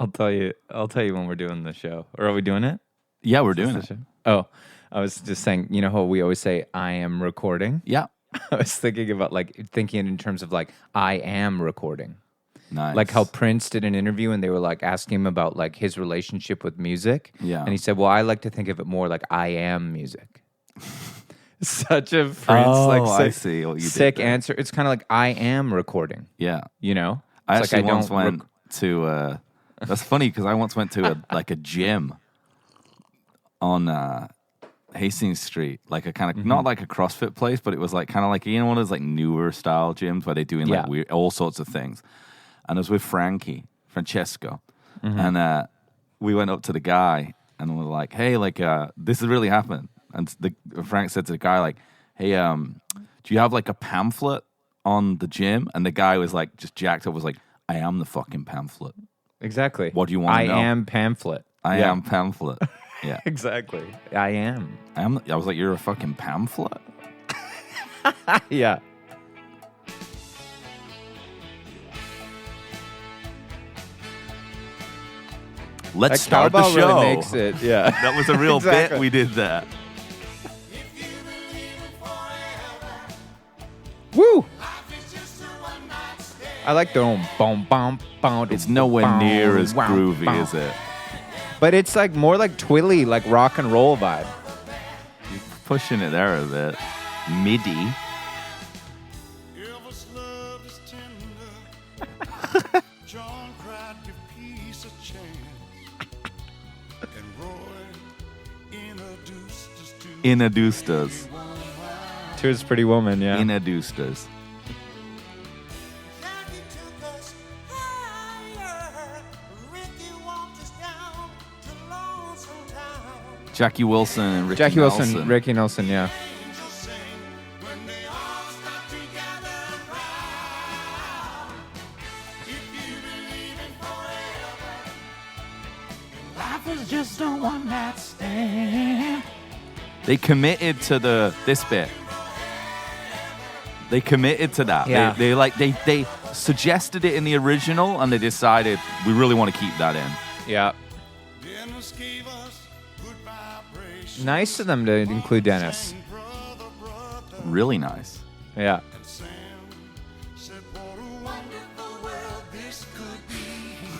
I'll tell you. I'll tell you when we're doing the show. Or are we doing it? Yeah, we're doing it. Show? Oh, I was just saying. You know how we always say "I am recording." Yeah. I was thinking about thinking in terms of I am recording. Nice. Like how Prince did an interview and they were asking him about his relationship with music. Yeah. And he said, "Well, I like to think of it more like I am music." Such a Prince I see what you sick did there. answer. It's kind of like I am recording. Yeah. You know? I It's actually once went to. That's funny because I once went to a gym on Hastings Street, like a kind of not like a CrossFit place, but it was kind of one of those newer style gyms where they're doing weird, all sorts of things. And I was with Francesco, and we went up to the guy and we're like, "Hey, this has really happened." And Frank said to the guy, "Hey, do you have a pamphlet on the gym?" And the guy was just jacked up, was like, "I am the fucking pamphlet." Exactly. What do you want to know? I am pamphlet. I am pamphlet. Yeah. Exactly. I am. I was like, "You're a fucking pamphlet?" Yeah. Let's start the show. Really makes it. Yeah. That was a real bit we did there. Woo! I like the boom, boom, boom. It's nowhere near as groovy, is it? But it's more Twilly, rock and roll vibe. You're pushing it there a bit. MIDI. Introduced us. To his pretty woman, yeah. Introduced us. Jackie Wilson and Ricky Nelson. Ricky Nelson, yeah. Just a one night stand. They committed to this bit. They committed to that. Yeah. They suggested it in the original, and they decided we really want to keep that in. Yeah. Nice of them to include Dennis. Really nice. Yeah.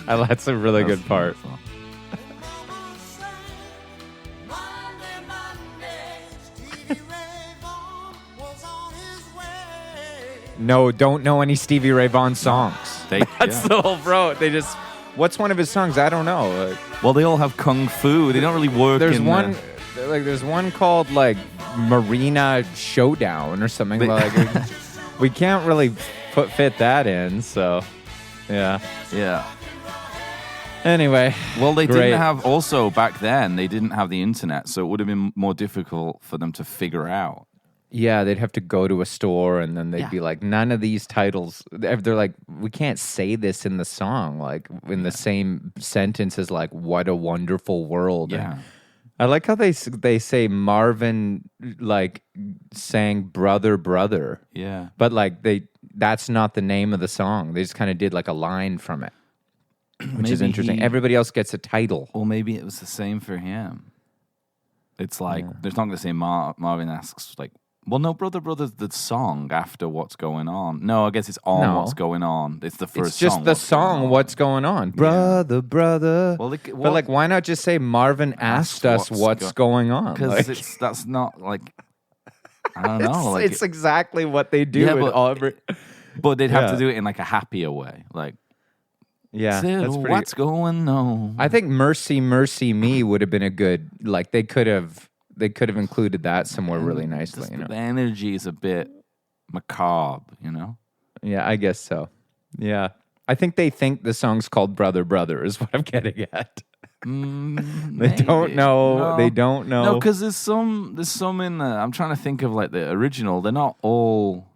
That's a really good part. No, don't know any Stevie Ray Vaughan songs. That's the whole bro. They just, what's one of his songs? I don't know. Well, they all have kung fu. They don't really work. There's one, there's one called Marina Showdown or something. We can't really fit that in. So, yeah. Yeah. Anyway. Well, they didn't have, also back then, they didn't have the internet, so it would have been more difficult for them to figure out. Yeah, they'd have to go to a store and then they'd be like, none of these titles, they're like, we can't say this in the song, in the same sentence as what a wonderful world. Yeah. And I like how they say Marvin, sang brother, brother. Yeah. But that's not the name of the song. They just kind of did a line from it, which is interesting. Everybody else gets a title. Well, maybe it was the same for him. It's there's not going to say Marvin asks, well, no, Brother, Brother's the song after What's Going On. No, I guess it's on What's Going On. It's the first song. It's just the song, What's Going On. Brother, brother. Well, but why not just say Marvin asked us what's going on? Because that's not I don't know. It's exactly what they do. But they'd have to do it in a happier way. Yeah, that's pretty. What's going on? I think Mercy, Mercy Me would have been a good, they could have included that somewhere really nicely. The energy is a bit macabre, Yeah, I guess so. Yeah. I think they think the song's called Brother, Brother is what I'm getting at. They don't know. No. They don't know. No, because there's some in there. I'm trying to think of the original. They're not all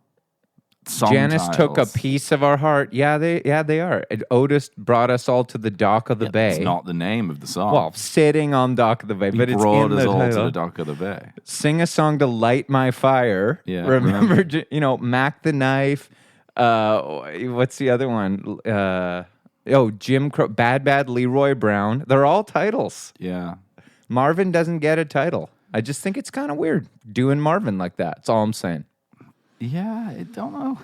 song Janice titles. took a piece of our heart. Yeah, they are. And Otis brought us all to the dock of the bay. It's not the name of the song. Well, sitting on dock of the bay, but it's in the all title. to the dock of the bay. Sing a song to light my fire. Yeah, remember, Mac the Knife. What's the other one? Oh, Jim Crow, Bad Bad Leroy Brown. They're all titles. Yeah. Marvin doesn't get a title. I just think it's kind of weird doing Marvin like that. That's all I'm saying. Yeah, I don't know.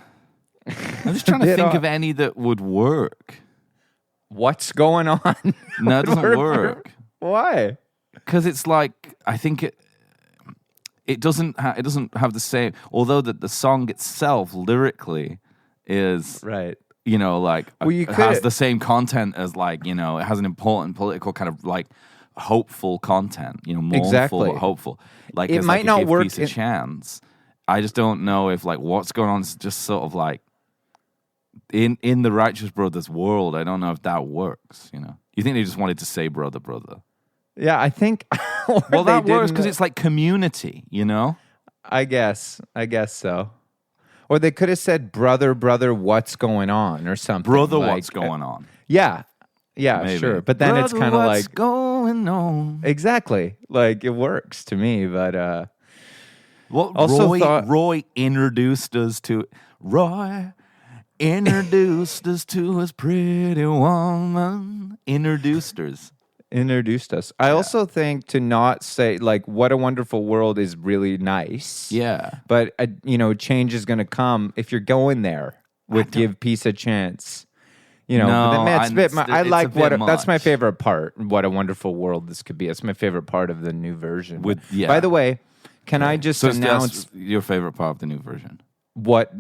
I'm just trying to think of any that would work. What's going on? No, it doesn't work. Why? Because it's like, I think it doesn't have the same. Although the song itself lyrically is right. Like it has the same content as like it has an important political kind of like hopeful content. Mournful exactly. but hopeful. Like it might not work. Peace a chance. I just don't know if like what's going on is just sort of like in the Righteous Brothers world. I don't know if that works. You think they just wanted to say brother? Yeah, I think. Well, that works because it's like community, I guess so. Or they could have said, brother, what's going on, or something. Brother, what's going on? Yeah, maybe. Sure. But then brother, it's kind of like, what's going on? Exactly. Like, it works to me, but what also Roy introduced us to his pretty woman. Introduced us. I also think to not say like "What a Wonderful World" is really nice. Yeah, but change is going to come if you're going there with Give Peace a Chance. No, that's my favorite part. What a wonderful world this could be. That's my favorite part of the new version. By the way, can I just announce your favorite part of the new version? What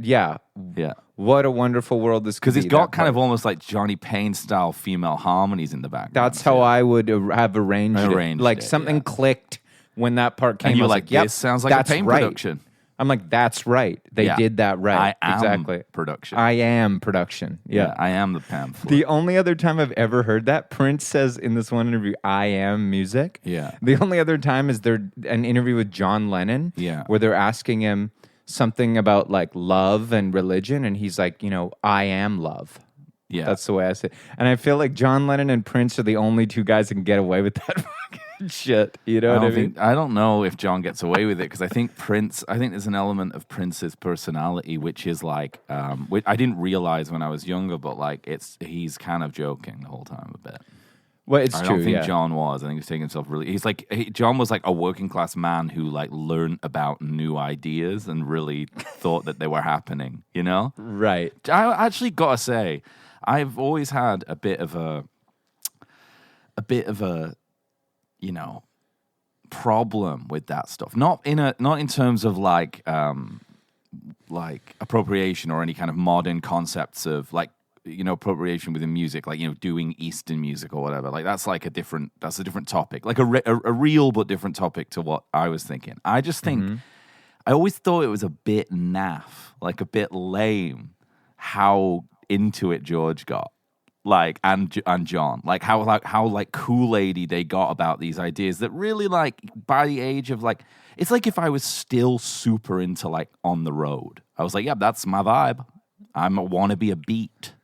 a wonderful world this could be. Because it's got kind of almost like Johnny Payne style female harmonies in the background. That's how I would have arranged it. Like something clicked when that part came. And you're like, this sounds like a Payne production. I'm like, that's right. They did that right. Exactly. Production. I am production. Yeah. I am the pamphlet. The only other time I've ever heard that, Prince says in this one interview, I am music. Yeah. The only other time is an interview with John Lennon. Yeah. Where they're asking him something about like love and religion, and he's like, I am love. Yeah, that's the way I say it. And I feel like John Lennon and Prince are the only two guys that can get away with that fucking shit. You know what I mean? I don't know if John gets away with it because I think there's an element of Prince's personality which is like, which I didn't realize when I was younger, but like he's kind of joking the whole time a bit. Well, it's true. I don't think John was. I think he's taking himself really. John was like a working class man who like learned about new ideas and really thought that they were happening. Right. I actually gotta say, I've always had a bit of a problem with that stuff. Not in terms of like appropriation or any kind of modern concepts of like. Appropriation within music, like doing Eastern music or whatever. Like that's a different topic, like a real but different topic to what I was thinking. I just think I always thought it was a bit naff, like a bit lame, how into it George got, like and John, like how Kool-Aidy they got about these ideas that really like by the age of like it's like if I was still super into like On the Road, I was like, yeah, that's my vibe. I want to be a beat.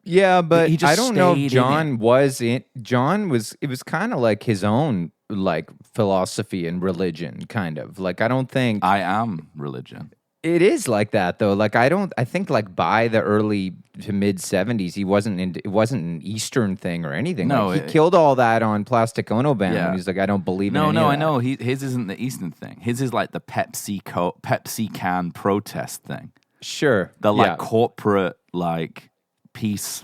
Yeah, but I don't know if John was in. John was. It was kind of like his own like philosophy and religion, kind of like I don't think I am religion. It is like that though. Like I think like by the early to mid 70s, he wasn't into. It wasn't an Eastern thing or anything. No, like, he killed all that on Plastic Ono Band. Yeah. When he's like, I don't believe in any of that. I know. His isn't the Eastern thing. His is like the Pepsi can protest thing. Sure, the corporate like peace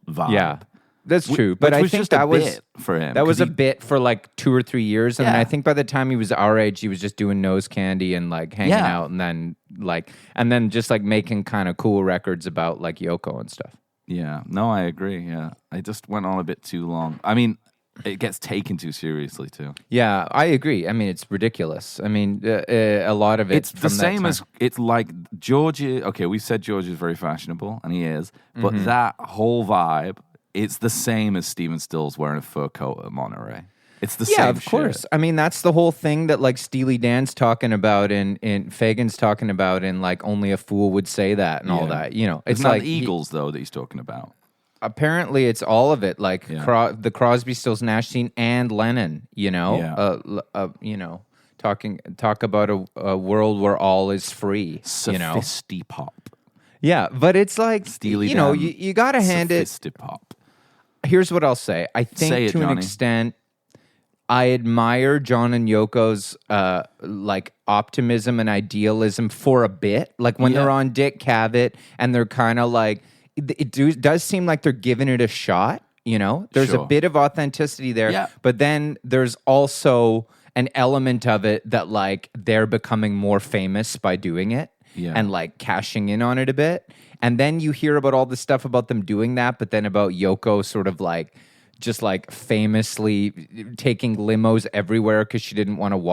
vibe. Yeah, that's true. But I think that was bit for him. That was a bit for like 2 or 3 years, and then I think by the time he was our age, he was just doing nose candy and like hanging out, and then just like making kind of cool records about like Yoko and stuff. Yeah, no, I agree. Yeah, I just went on a bit too long. I mean, it gets taken too seriously too. Yeah, I agree. I mean, it's ridiculous. I mean, a lot of it's the same as it's like George. Okay, we said George is very fashionable, and he is. But that whole vibe, it's the same as Stephen Stills wearing a fur coat at Monterey. It's the same. Yeah, of course. I mean, that's the whole thing that like Steely Dan's talking about and Fagan's talking about, and like only a fool would say that and all that. It's not like the Eagles though that he's talking about. Apparently, it's all of it, like the Crosby, Stills, Nash scene and Lennon. Talk about a world where all is free. Sophisti pop. Yeah, but it's like, Steely you know, Dan, you got to hand it. Sophistipop. Here's what I'll say. I think Say it, to an Johnny. extent, I admire John and Yoko's like optimism and idealism for a bit. Like when they're on Dick Cavett and they're kind of like, does seem like they're giving it a shot. You know, there's a bit of authenticity there, but then there's also an element of it that like they're becoming more famous by doing it and like cashing in on it a bit. And then you hear about all the stuff about them doing that, but then about Yoko sort of like just like famously taking limos everywhere because she didn't want to walk